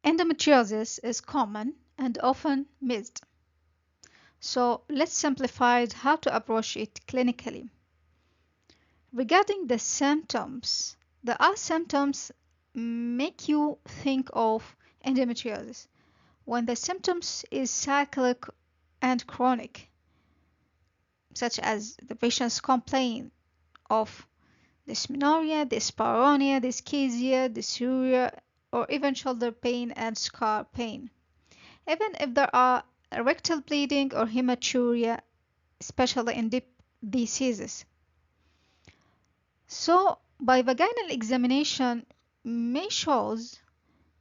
Endometriosis is common and often missed. So let's simplify how to approach it clinically. Regarding the symptoms, there are symptoms make you think of endometriosis when the symptoms is cyclic and chronic, such as the patients complain of dysmenorrhea, dyspareunia, dyschezia, dysuria, or even shoulder pain and scar pain. Even if there are rectal bleeding or hematuria, especially in deep diseases. So, by vaginal examination may shows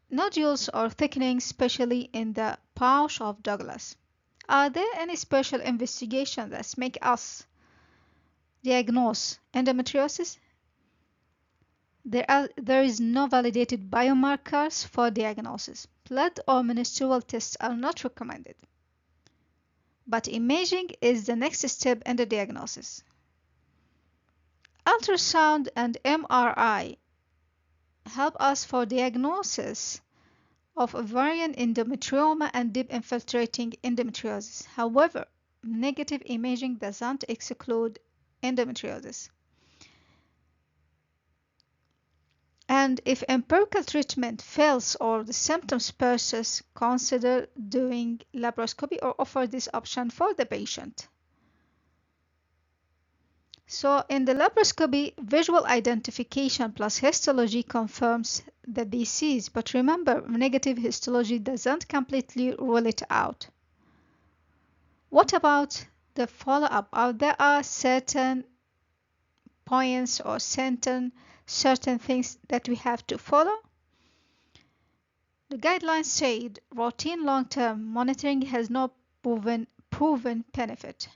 nodules or thickening, especially in the pouch of Douglas. Are there any special investigations that make us diagnose endometriosis? There is no validated biomarkers for diagnosis. Blood or menstrual tests are not recommended. But imaging is the next step in the diagnosis. Ultrasound and MRI help us for diagnosis of ovarian endometrioma and deep infiltrating endometriosis. However, negative imaging doesn't exclude endometriosis. And if empirical treatment fails or the symptoms persist, consider doing laparoscopy or offer this option for the patient. So in the laparoscopy, visual identification plus histology confirms the disease, but remember, negative histology doesn't completely rule it out. What about the follow-up? There are certain points or certain things that we have to follow. The guidelines said routine long-term monitoring has no proven benefit.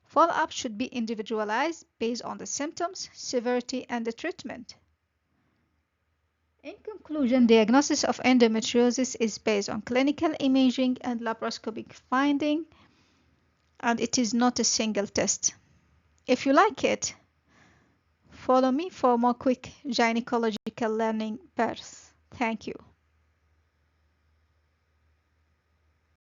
Follow-up should be individualized based on the symptoms, severity, and the treatment. In conclusion, diagnosis of endometriosis is based on clinical imaging and laparoscopic finding, and it is not a single test. If you like it, follow me for more quick gynecological learning paths. Thank you.